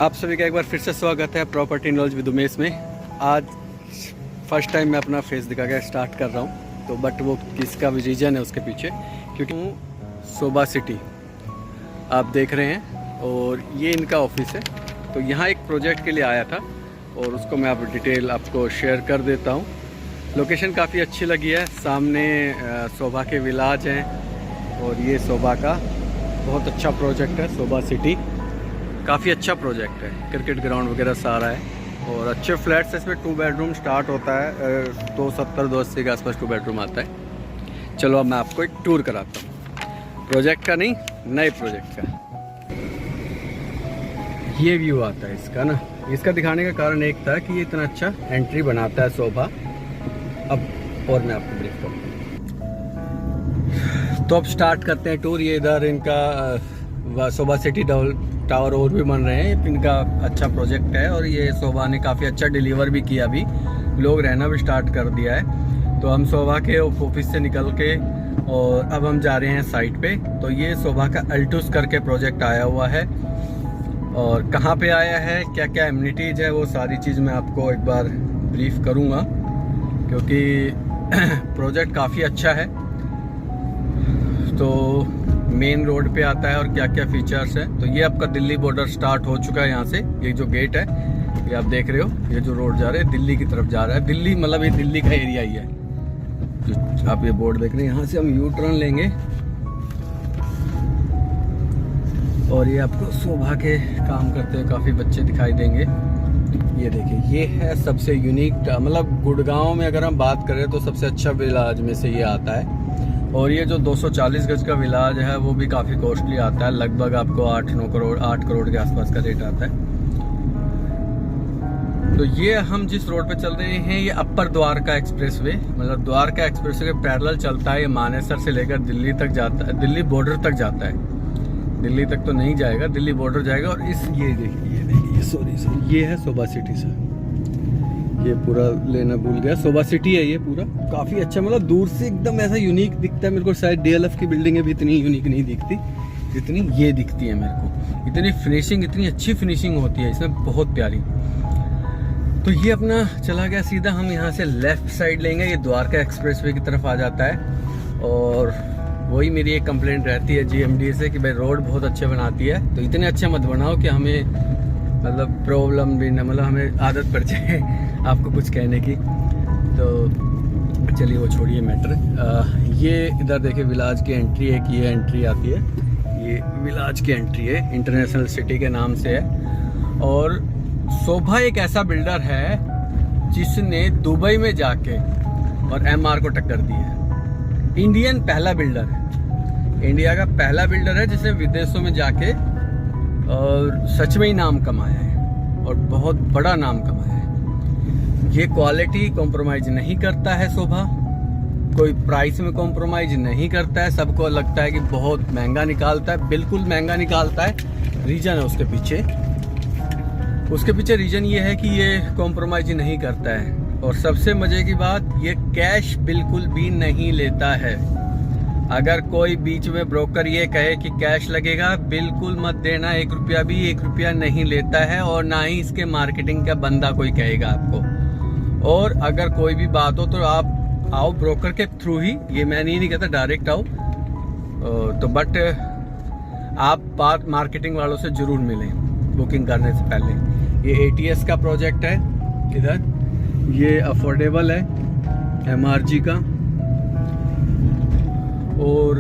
आप सभी का एक बार फिर से स्वागत है प्रॉपर्टी नॉलेज विद उमेश में। आज फर्स्ट टाइम मैं अपना फेस दिखा के स्टार्ट कर रहा हूँ, तो बट वो किसका रीज़न है उसके पीछे, क्योंकि हूँ शोभा सिटी आप देख रहे हैं और ये इनका ऑफिस है। तो यहाँ एक प्रोजेक्ट के लिए आया था और उसको मैं अब डिटेल आपको शेयर कर देता हूँ। लोकेशन काफ़ी अच्छी लगी है, सामने शोभा के विलाज हैं और ये शोभा का बहुत अच्छा प्रोजेक्ट है। शोभा सिटी काफ़ी अच्छा प्रोजेक्ट है, क्रिकेट ग्राउंड वगैरह सारा है और अच्छे फ्लैट्स है। इसमें 2 बेडरूम स्टार्ट होता है, 270-280 के आसपास 2 बेडरूम आता है। चलो अब मैं आपको एक टूर कराता हूँ, प्रोजेक्ट का नहीं, नए प्रोजेक्ट का। ये व्यू आता है इसका ना। इसका दिखाने का कारण एक था कि ये इतना अच्छा एंट्री बनाता है शोभा। अब और मैं आपको ब्रीफ करूँ तो अब स्टार्ट करते हैं टूर। ये इधर इनका शोभा सिटी टावर और भी बन रहे हैं, इनका अच्छा प्रोजेक्ट है और ये शोभा ने काफ़ी अच्छा डिलीवर भी किया। अभी लोग रहना भी स्टार्ट कर दिया है। तो हम शोभा के ऑफिस से निकल के और अब हम जा रहे हैं साइट पे। तो ये शोभा का अल्टूस करके प्रोजेक्ट आया हुआ है और कहाँ पे आया है, क्या क्या एमिनिटीज़ है, वो सारी चीज़ मैं आपको एक बार ब्रीफ करूँगा, क्योंकि प्रोजेक्ट काफ़ी अच्छा है। तो मेन रोड पे आता है और क्या क्या फीचर्स है। तो ये आपका दिल्ली बॉर्डर स्टार्ट हो चुका है यहाँ से। ये जो गेट है ये आप देख रहे हो, ये जो रोड जा रहा है दिल्ली की तरफ जा रहा है। दिल्ली मतलब ये दिल्ली का एरिया ही है। जो आप ये बोर्ड देख रहे हैं, यहाँ से हम यू टर्न लेंगे और ये आपको शोभा के काम करते हुए काफ़ी बच्चे दिखाई देंगे। ये देखिए, ये है सबसे यूनिक, मतलब गुड़गांव में अगर हम बात करें तो सबसे अच्छा विलाज में से ये आता है। और ये जो 240 गज का विलाज है वो भी काफ़ी कॉस्टली आता है, लगभग आपको 8 करोड़ के आसपास का रेट आता है। तो ये हम जिस रोड पे चल रहे हैं ये अपर द्वारका एक्सप्रेस वे, मतलब द्वारका एक्सप्रेस वे के पैरेलल चलता है। ये मानेसर से लेकर दिल्ली तक जाता है, दिल्ली बॉर्डर तक जाता है। दिल्ली तक तो नहीं जाएगा, दिल्ली बॉर्डर जाएगा। और इस ये देखिए सॉरी ये है शोभा सिटी से, ये पूरा लेना भूल गया। शोभा सिटी है ये पूरा, काफ़ी अच्छा, मतलब दूर से एकदम ऐसा यूनिक दिखता है मेरे को। शायद DLF की बिल्डिंगें भी इतनी यूनिक नहीं दिखती जितनी ये दिखती है मेरे को। इतनी फिनिशिंग, इतनी अच्छी फिनिशिंग होती है इसमें, बहुत प्यारी। तो ये अपना चला गया सीधा, हम यहाँ से लेफ्ट साइड लेंगे, ये द्वारका एक्सप्रेसवे की तरफ आ जाता है। और वही मेरी एक कंप्लेंट रहती है GMD से कि भाई रोड बहुत अच्छे बनाती है, तो इतने अच्छे मत बनाओ कि हमें मतलब प्रॉब्लम भी न, मतलब हमें आदत पड़ जाए आपको कुछ कहने की। तो चलिए वो छोड़िए मैटर। ये इधर देखिए विलाज की एंट्री है, कि ये एंट्री आती है, ये विलाज की एंट्री है, इंटरनेशनल सिटी के नाम से है। और शोभा एक ऐसा बिल्डर है जिसने दुबई में जाके और MR को टक्कर दी है। इंडियन पहला बिल्डर है, इंडिया का पहला बिल्डर है जिसने विदेशों में जाके और सच में ही नाम कमाया है और बहुत बड़ा नाम कमाया है। ये क्वालिटी कॉम्प्रोमाइज नहीं करता है शोभा, कोई प्राइस में कॉम्प्रोमाइज नहीं करता है। सबको लगता है कि बहुत महंगा निकालता है, बिल्कुल महंगा निकालता है। रीजन है उसके पीछे रीजन ये है कि ये कॉम्प्रोमाइज नहीं करता है। और सबसे मजे की बात, ये कैश बिल्कुल भी नहीं लेता है। अगर कोई बीच में ब्रोकर ये कहे कि कैश लगेगा, बिल्कुल मत देना, 1 रुपया भी 1 रुपया नहीं लेता है। और ना ही इसके मार्केटिंग का बंदा कोई कहेगा आपको। और अगर कोई भी बात हो तो आप आओ ब्रोकर के थ्रू ही, ये मैं नहीं कहता डायरेक्ट आओ, तो बट आप बात मार्केटिंग वालों से जरूर मिलें बुकिंग करने से पहले। ये ATS का प्रोजेक्ट है इधर, ये अफोर्डेबल है MRG का। और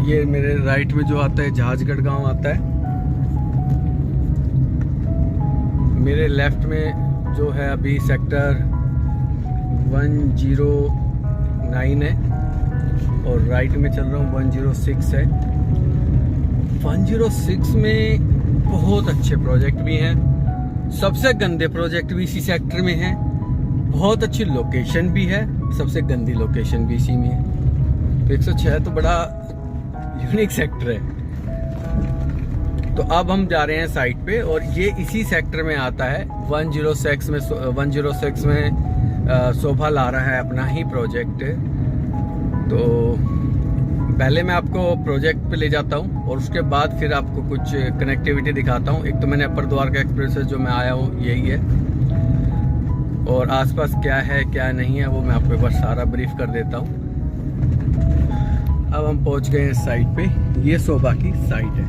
ये मेरे राइट में जो आता है जहाजगढ़ गांव आता है, मेरे लेफ्ट में जो है अभी सेक्टर 109 है और राइट में चल रहा हूँ 106 है। 106 में बहुत अच्छे प्रोजेक्ट भी हैं, सबसे गंदे प्रोजेक्ट भी इसी सेक्टर में हैं। बहुत अच्छी लोकेशन भी है, सबसे गंदी लोकेशन भी इसी में है। तो 106 तो बड़ा यूनिक सेक्टर है। तो अब हम जा रहे हैं साइट पे और ये इसी सेक्टर में आता है। 106 में शोभा ला रहा है अपना ही प्रोजेक्ट। तो पहले मैं आपको प्रोजेक्ट पे ले जाता हूँ और उसके बाद फिर आपको कुछ कनेक्टिविटी दिखाता हूँ। एक तो मैंने अपर द्वारका एक्सप्रेस से जो मैं आया हूँ यही है, और आसपास क्या है क्या नहीं है वो मैं आपको एक बार सारा ब्रीफ कर देता हूँ। अब हम पहुँच गए हैं साइट पे, ये सोबा की साइट है।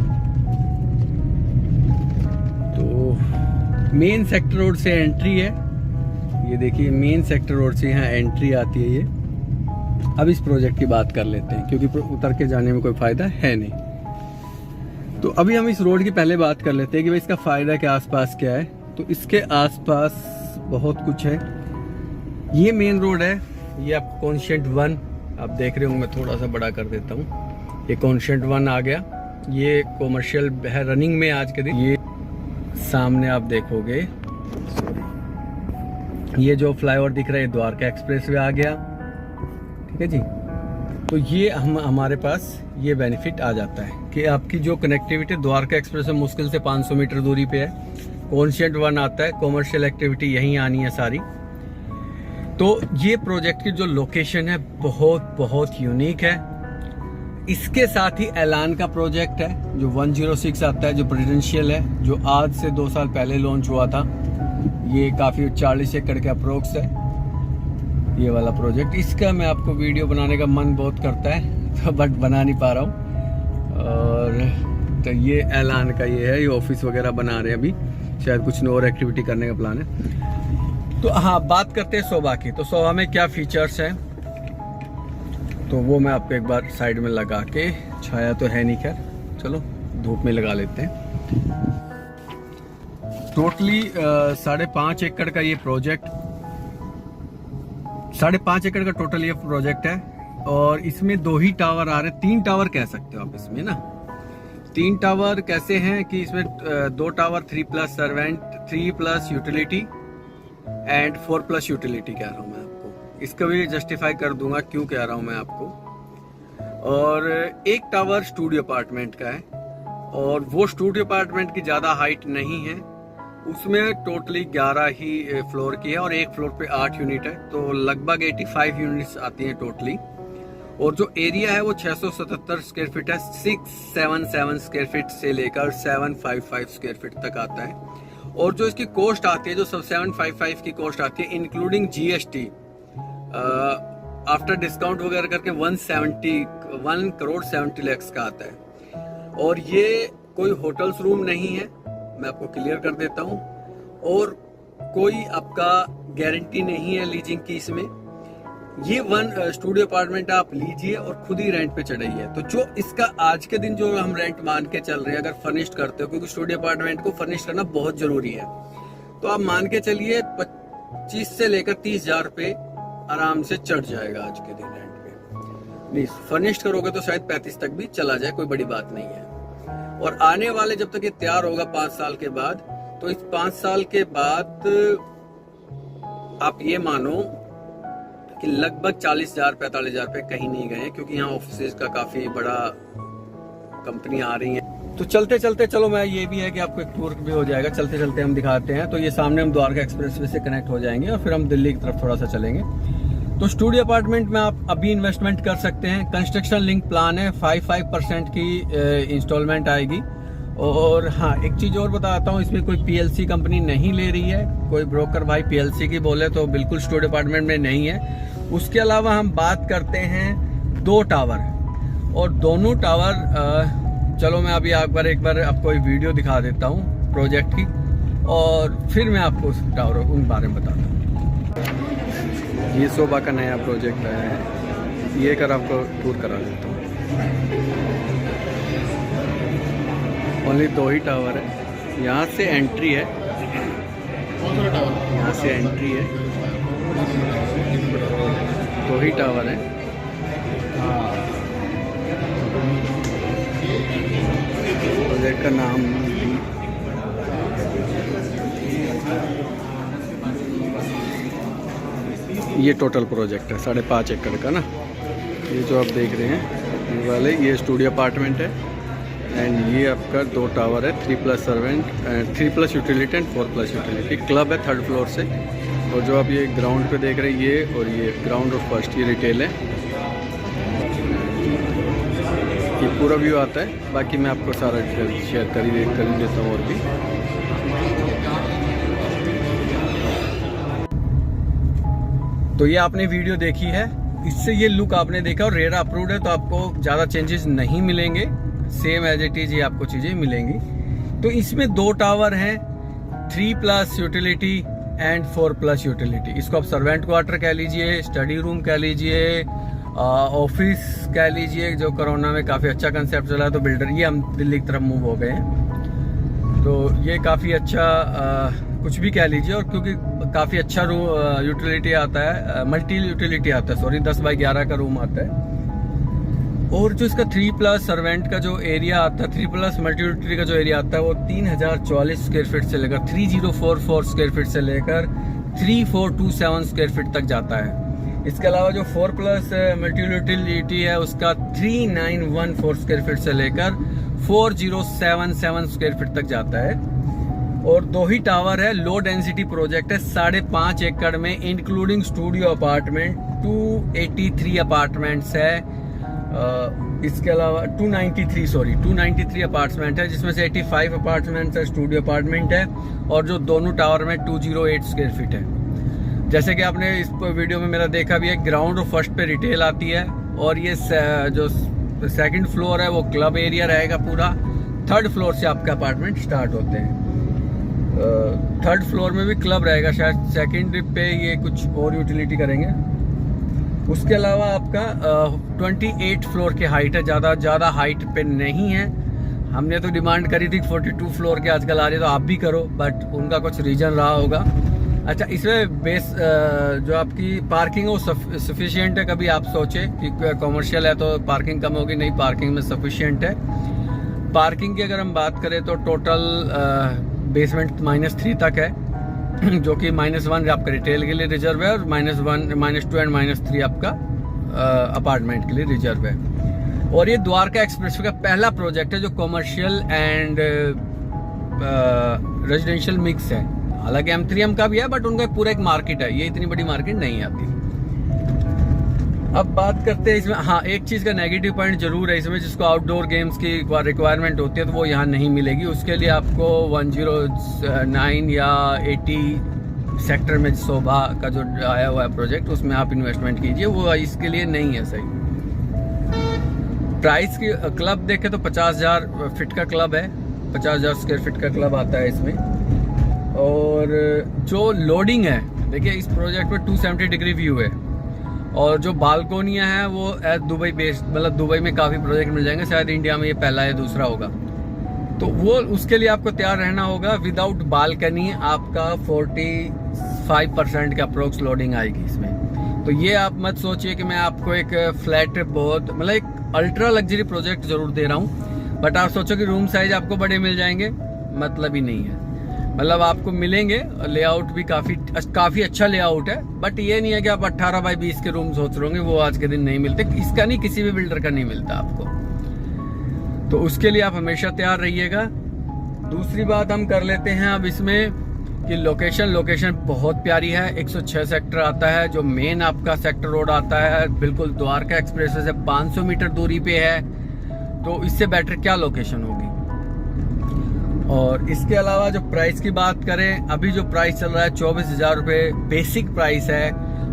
तो मेन सेक्टर रोड से एंट्री है, ये देखिए मेन सेक्टर रोड से यहाँ एंट्री आती है ये। अब इस प्रोजेक्ट की बात कर लेते हैं क्योंकि उतर के जाने में कोई फ़ायदा है नहीं। तो अभी हम इस रोड की पहले बात कर लेते हैं कि भाई इसका फ़ायदा के आसपास क्या है। तो इसके आसपास बहुत कुछ है। ये मेन रोड है, ये आप कॉन्शियंट 1 आप देख रहे होंगे, मैं थोड़ा सा बड़ा कर देता हूँ। ये कॉन्शियंट 1 आ गया, ये कॉमर्शियल है, रनिंग में आज के दिन। ये सामने आप देखोगे ये जो फ्लाईओवर दिख रहा है द्वारका एक्सप्रेस वे आ गया, ठीक है जी। तो ये हमारे पास ये बेनिफिट आ जाता है कि आपकी जो कनेक्टिविटी द्वारका एक्सप्रेस से मुश्किल से 500 मीटर दूरी पे है। कॉन्शियंट 1 आता है, कॉमर्शियल एक्टिविटी यहीं आनी है सारी। तो ये प्रोजेक्ट की जो लोकेशन है बहुत यूनिक है। इसके साथ ही ऐलान का प्रोजेक्ट है जो 106 आता है, जो प्रेसिडेंशियल है, जो आज से 2 साल पहले लॉन्च हुआ था। ये काफ़ी 40 एकड़ के अप्रोक्स है ये वाला प्रोजेक्ट। इसका मैं आपको वीडियो बनाने का मन बहुत करता है तो बट बना नहीं पा रहा हूँ। और तो ये ऐलान का ये है, ये ऑफिस वगैरह बना रहे हैं अभी, शायद कुछ और एक्टिविटी करने का प्लान है। तो हाँ, बात करते हैं सोबा की। तो सोबा में क्या फीचर्स हैं तो वो मैं आपको एक बार साइड में लगा के, छाया तो है नहीं खैर, चलो धूप में लगा लेते हैं। टोटली 5.5 एकड़ का ये प्रोजेक्ट, 5.5 एकड़ का टोटल ये प्रोजेक्ट है। और इसमें 2 ही टावर आ रहे हैं, 3 टावर कह सकते हो आप इसमें ना। 3 टावर कैसे हैं कि इसमें 2 tower 3+ servant, 3+ utility and 4+ utility कह रहा हूँ मैं आपको। इसका भी जस्टिफाई कर दूंगा क्यों कह रहा हूँ मैं आपको। और 1 टावर स्टूडियो अपार्टमेंट का है, और वो स्टूडियो अपार्टमेंट की ज़्यादा हाइट नहीं है, उसमें टोटली 11 ही फ्लोर की है और एक फ्लोर पे 8 यूनिट है, तो लगभग 85 यूनिट्स आती हैं टोटली। और जो एरिया है वो 677 स्क्वायर फीट है, 677 स्क्वायर फीट से लेकर 755 स्क्वायर फीट तक आता है। और जो इसकी कॉस्ट आती है, जो 755 की कॉस्ट आती है इंक्लूडिंग GST, आफ्टर डिस्काउंट वगैरह करके 1 करोड़ 70 लाख का आता है। और ये कोई होटल्स रूम नहीं है, मैं आपको क्लियर कर देता हूँ। और कोई आपका गारंटी नहीं है लीजिंग की इसमें। ये 1 स्टूडियो अपार्टमेंट आप लीजिए और खुद ही रेंट पे चढ़ाइए। तो जो इसका आज के दिन जो हम रेंट मान के चल रहे हैं, अगर फर्निश्ड करते हो, क्योंकि स्टूडियो अपार्टमेंट को फर्निश करना बहुत जरूरी है, तो आप मान के चलिए 25 से लेकर 30 हजार रुपये आराम से चढ़ जाएगा आज के दिन रेंट पे। नहीं फर्निश्ड करोगे तो शायद 35 तक भी चला जाए, कोई बड़ी बात नहीं है। और आने वाले जब तक ये तैयार होगा 5 साल के बाद, तो इस 5 साल के बाद आप ये मानो कि लगभग 40,000 45,000 रुपये कहीं नहीं गए, क्योंकि यहाँ ऑफिस का काफी बड़ा कंपनी आ रही है। तो चलते चलते चलो, मैं ये भी है कि आपको एक टूर भी हो जाएगा, चलते चलते हम दिखाते हैं। तो ये सामने हम द्वारका एक्सप्रेस वे से कनेक्ट हो जाएंगे और फिर हम दिल्ली की तरफ थोड़ा सा चलेंगे। तो स्टूडियो अपार्टमेंट में आप अभी इन्वेस्टमेंट कर सकते हैं। कंस्ट्रक्शन लिंक प्लान है, 5% की इंस्टॉलमेंट आएगी। और हाँ, एक चीज़ और बताता हूँ, इसमें कोई PLC कंपनी नहीं ले रही है। कोई ब्रोकर भाई PLC की बोले तो बिल्कुल स्टूडियो अपार्टमेंट में नहीं है। उसके अलावा हम बात करते हैं 2 टावर, और दोनों टावर चलो मैं अभी एक बार आपको एक वीडियो दिखा देता हूँ प्रोजेक्ट की, और फिर मैं आपको उस टावर उन बारे में बताता हूँ। ये सोबा का नया प्रोजेक्ट है, ये कर आपको टूर करा देता हूँ। ओनली 2 ही टावर है, यहाँ से एंट्री है, यहाँ से एंट्री है, 2 ही टावर है। प्रोजेक्ट का नाम ये टोटल प्रोजेक्ट है 5.5 एकड़ का ना। ये जो आप देख रहे हैं ये वाले, ये स्टूडियो अपार्टमेंट है, एंड ये आपका 2 टावर है, 3+ servant, 3+ utility and 4+ utility. Club है 3rd फ्लोर से। और जो आप ये ग्राउंड पे देख रहे हैं, ये और ये ग्राउंड और फर्स्ट, ये रिटेल है। पूरा व्यू आता है। बाकी मैं आपको सारा शेयर कर ही देता हूँ और भी। तो ये आपने वीडियो देखी है, इससे ये लुक आपने देखा और रेरा अप्रूव्ड है, तो आपको ज़्यादा चेंजेस नहीं मिलेंगे, सेम एज इट इज ये आपको चीज़ें मिलेंगी। तो इसमें 2 टावर हैं, 3+ यूटिलिटी एंड 4+ यूटिलिटी। इसको आप सर्वेंट क्वार्टर कह लीजिए, स्टडी रूम कह लीजिए, ऑफिस कह लीजिए, जो कोरोना में काफ़ी अच्छा कंसेप्ट चला। तो बिल्डर ये हम दिल्ली की तरफ मूव हो गए हैं, तो ये काफ़ी अच्छा कुछ भी कह लीजिए। और क्योंकि काफ़ी अच्छा रूम यूटिलिटी आता है, मल्टी यूटिलिटी आता है, सॉरी 10x11 का रूम आता है। और जो इसका 3+ सर्वेंट का जो एरिया आता है, 3+ मल्टी यूटिलिटी का जो एरिया आता है, वो 3044 स्क्वायर फीट से लेकर 3044 स्क्वायर फीट से लेकर 3427 स्क्वायर फीट तक जाता है। इसके अलावा जो 4+ मल्टी यूटिलिटी है, उसका 3914 स्क्वायर फीट से लेकर 4077 स्क्वायर फीट तक जाता है। और 2 ही टावर है, लो डेंसिटी प्रोजेक्ट है, 5.5 एकड़ में, इंक्लूडिंग स्टूडियो अपार्टमेंट 283 अपार्टमेंट्स है। इसके अलावा 293 अपार्टमेंट है, जिसमें से 85 अपार्टमेंट्स है स्टूडियो अपार्टमेंट है, और जो दोनों टावर में 208 स्क्वायर फीट है। जैसे कि आपने इस वीडियो में मेरा देखा भी है, ग्राउंड और फर्स्ट पे रिटेल आती है, और ये जो सेकंड फ्लोर है वो क्लब एरिया रहेगा पूरा। 3rd फ्लोर से आपके अपार्टमेंट स्टार्ट होते हैं। 3rd फ्लोर में भी क्लब रहेगा शायद, सेकंड पे ये कुछ और यूटिलिटी करेंगे। उसके अलावा आपका 28 फ्लोर की हाइट है, ज़्यादा हाइट पे नहीं है। हमने तो डिमांड करी थी 42 फ्लोर के, आजकल आ रही है, तो आप भी करो, बट उनका कुछ रीजन रहा होगा। अच्छा, इसमें बेस जो आपकी पार्किंग है वो सफिशिएंट है। कभी आप सोचे कि कॉमर्शियल है तो पार्किंग कम होगी, नहीं, पार्किंग में सफिशिएंट है। पार्किंग की अगर हम बात करें तो टोटल बेसमेंट -3 तक है, जो कि -1 आपका रिटेल के लिए रिजर्व है, और -1, -2 एंड -3 आपका अपार्टमेंट के लिए रिजर्व है। और ये द्वारका एक्सप्रेसवे का पहला प्रोजेक्ट है जो कॉमर्शियल एंड रेजिडेंशियल मिक्स है। हालांकि M3M का भी है, बट उनका पूरा एक मार्केट है, ये इतनी बड़ी मार्केट नहीं आती। अब बात करते हैं इसमें, हाँ, एक चीज़ का नेगेटिव पॉइंट जरूर है इसमें, जिसको आउटडोर गेम्स की रिक्वायरमेंट होती है, तो वो यहाँ नहीं मिलेगी। उसके लिए आपको 109 या 80 सेक्टर में शोभा का जो आया हुआ है प्रोजेक्ट, उसमें आप इन्वेस्टमेंट कीजिए, वो इसके लिए नहीं है सही। प्राइस की क्लब देखें तो 50,000 फीट का क्लब है, 50,000 स्क्वायर फीट का क्लब आता है इसमें। और जो लोडिंग है, देखिए इस प्रोजेक्ट में 270 डिग्री व्यू है, और जो बालकोनियाँ हैं वो दुबई बेस्ड, मतलब दुबई में काफ़ी प्रोजेक्ट मिल जाएंगे, शायद इंडिया में ये पहला या दूसरा होगा। तो वो उसके लिए आपको तैयार रहना होगा। विदाउट बालकनी आपका 45% का अप्रोक्स लोडिंग आएगी इसमें। तो ये आप मत सोचिए कि मैं आपको एक फ्लैट, बहुत मतलब एक अल्ट्रा लग्जरी प्रोजेक्ट जरूर दे रहा हूँ, बट आप सोचो कि रूम साइज आपको बड़े मिल जाएंगे, मतलब ही नहीं है। मतलब आपको मिलेंगे, लेआउट भी काफ़ी अच्छा लेआउट है, बट ये नहीं है कि आप 18x20 के रूम सोच रहे होंगे, वो आज के दिन नहीं मिलते। इसका नहीं, किसी भी बिल्डर का नहीं मिलता आपको, तो उसके लिए आप हमेशा तैयार रहिएगा। दूसरी बात हम कर लेते हैं अब इसमें कि लोकेशन बहुत प्यारी है। 106 सेक्टर आता है, जो मेन आपका सेक्टर रोड आता है, बिल्कुल द्वारका एक्सप्रेसवे से 500 मीटर दूरी पे है, तो इससे बेटर क्या लोकेशन होगी। और इसके अलावा जो प्राइस की बात करें, अभी जो प्राइस चल रहा है 24,000 रुपये बेसिक प्राइस है,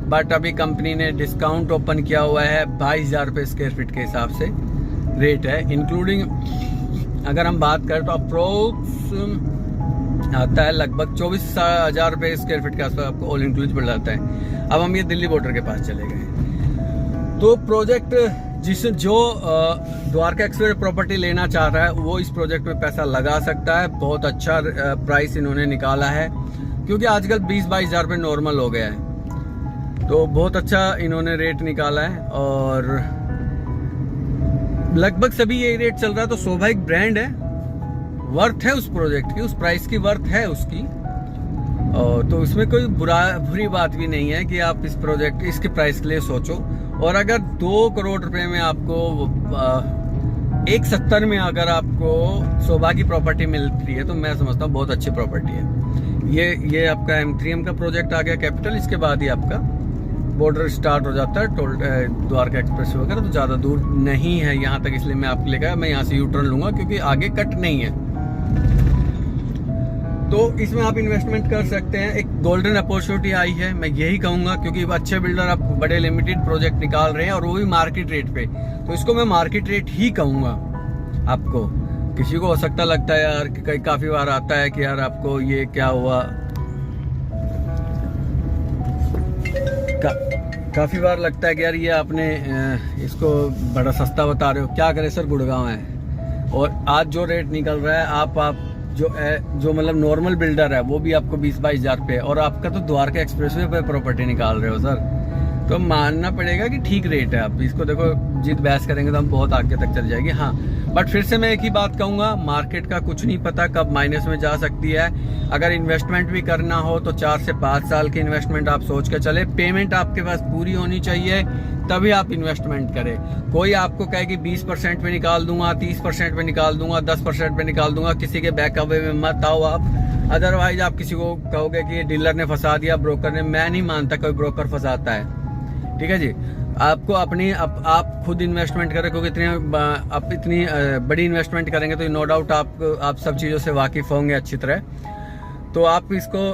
बट अभी कंपनी ने डिस्काउंट ओपन किया हुआ है, 22,000 रुपये स्क्वायर फीट के हिसाब से रेट है। इंक्लूडिंग अगर हम बात करें तो अप्रोक्स आता है लगभग 24,000 रुपये स्क्वायर फीट के आसपास आपको ऑल इंक्लूसिव मिल जाता है। अब हम ये दिल्ली बॉर्डर के पास चले गए, तो प्रोजेक्ट जो द्वारका एक्सप्रेस प्रॉपर्टी लेना चाह रहा है वो इस प्रोजेक्ट में पैसा लगा सकता है। बहुत अच्छा प्राइस इन्होंने निकाला है, क्योंकि आजकल 20-22,000 रुपये नॉर्मल हो गया है, तो बहुत अच्छा इन्होंने रेट निकाला है। और लगभग सभी ये रेट चल रहा है, तो शोभा एक ब्रांड है, वर्थ है उस प्रोजेक्ट की, उस प्राइस की वर्थ है उसकी, और तो उसमें कोई बुरी बात भी नहीं है कि आप इस प्रोजेक्ट इसके प्राइस के लिए सोचो। और अगर 2 करोड़ रुपए में आपको 170 में अगर आपको शोभा की प्रॉपर्टी मिलती है, तो मैं समझता हूँ बहुत अच्छी प्रॉपर्टी है। ये आपका M3M का प्रोजेक्ट आ गया कैपिटल, इसके बाद ही आपका बॉर्डर स्टार्ट हो जाता है टोल द्वारका एक्सप्रेस वगैरह, तो ज़्यादा दूर नहीं है यहाँ तक, इसलिए मैं आपको लेकर मैं यहाँ से यू टर्न लूँगा क्योंकि आगे कट नहीं है। तो इसमें आप इन्वेस्टमेंट कर सकते हैं, एक गोल्डन अपॉर्चुनिटी आई है, मैं यही कहूँगा, क्योंकि अच्छे बिल्डर आप बड़े लिमिटेड प्रोजेक्ट निकाल रहे हैं और वो भी मार्केट रेट पे, तो इसको मैं मार्केट रेट ही कहूँगा आपको। किसी को हो सकता लगता है यार कि काफ़ी बार आता है कि यार आपको ये क्या हुआ, काफ़ी बार लगता है कि यार ये आपने इसको बड़ा सस्ता बता रहे हो, क्या करें सर गुड़गांव है और आज जो रेट निकल रहा है आप जो मतलब नॉर्मल बिल्डर है वो भी आपको 20-22 हज़ार पे, और आपका तो द्वारका एक्सप्रेसवे पे प्रॉपर्टी निकाल रहे हो सर, तो मानना पड़ेगा कि ठीक रेट है। आप इसको देखो, जीत बहस करेंगे तो हम बहुत आगे तक चल जाएगी। हाँ, बट फिर से मैं एक ही बात कहूँगा, मार्केट का कुछ नहीं पता कब माइनस में जा सकती है। अगर इन्वेस्टमेंट भी करना हो तो 4 से 5 साल की इन्वेस्टमेंट आप सोच के चले, पेमेंट आपके पास पूरी होनी चाहिए तभी आप इन्वेस्टमेंट करें। कोई आपको कहे कि 20% पे निकाल दूंगा, 30% पे निकाल दूंगा, 10% पे निकाल दूंगा, किसी के बैकअवे में मत आओ आप। अदरवाइज आप किसी को कहोगे कि डीलर ने फंसा दिया, ब्रोकर ने, मैं नहीं मानता कोई ब्रोकर फंसाता है। ठीक है जी, आपको अपनी आप खुद इन्वेस्टमेंट करें, क्योंकि आप इतनी बड़ी इन्वेस्टमेंट करेंगे तो नो डाउट आप सब चीज़ों से वाकिफ होंगे अच्छी तरह, तो आप इसको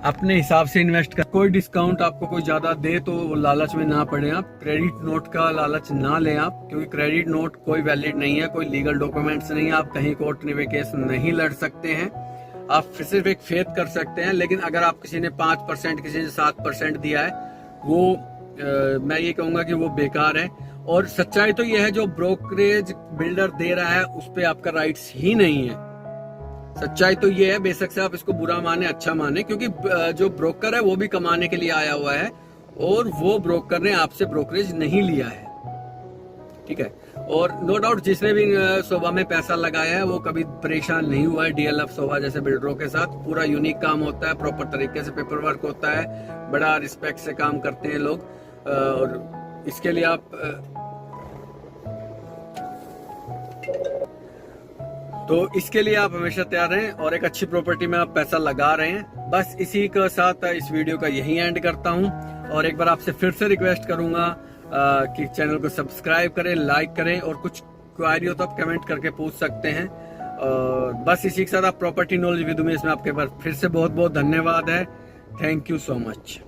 अपने हिसाब से इन्वेस्ट कर। कोई डिस्काउंट आपको कोई ज़्यादा दे तो लालच में ना पड़े आप, क्रेडिट नोट का लालच ना लें आप, क्योंकि क्रेडिट नोट कोई वैलिड नहीं है, कोई लीगल डॉक्यूमेंट्स नहीं है, आप कहीं कोर्ट में केस नहीं लड़ सकते हैं, आप सिर्फ एक फेथ कर सकते हैं। लेकिन अगर आप किसी ने 5%, किसी ने 7% दिया है, वो मैं ये कहूँगा कि वो बेकार है। और सच्चाई तो ये है, जो ब्रोकरेज बिल्डर दे रहा है उस पर आपका राइट्स ही नहीं है। सच्चाई तो ये है, बेशक से आप इसको बुरा माने अच्छा माने, क्योंकि जो ब्रोकर है वो भी कमाने के लिए आया हुआ है और वो ब्रोकर ने आपसे ब्रोकरेज नहीं लिया है। ठीक है, और नो डाउट जिसने भी शोभा में पैसा लगाया है वो कभी परेशान नहीं हुआ है। डीएलएफ शोभा जैसे बिल्डरों के साथ पूरा यूनिक काम होता है, प्रॉपर तरीके से पेपर वर्क होता है, बड़ा रिस्पेक्ट से काम करते हैं लोग, और इसके लिए आप तो इसके लिए आप हमेशा तैयार रहें और एक अच्छी प्रॉपर्टी में आप पैसा लगा रहे हैं। बस इसी के साथ इस वीडियो का यही एंड करता हूं, और एक बार आपसे फिर से रिक्वेस्ट करूंगा कि चैनल को सब्सक्राइब करें, लाइक करें, और कुछ क्वारी हो तो आप कमेंट करके पूछ सकते हैं। और बस इसी के साथ आप प्रॉपर्टी नॉलेज विद उमेश में आपके पास फिर से बहुत बहुत धन्यवाद है। Thank you so much.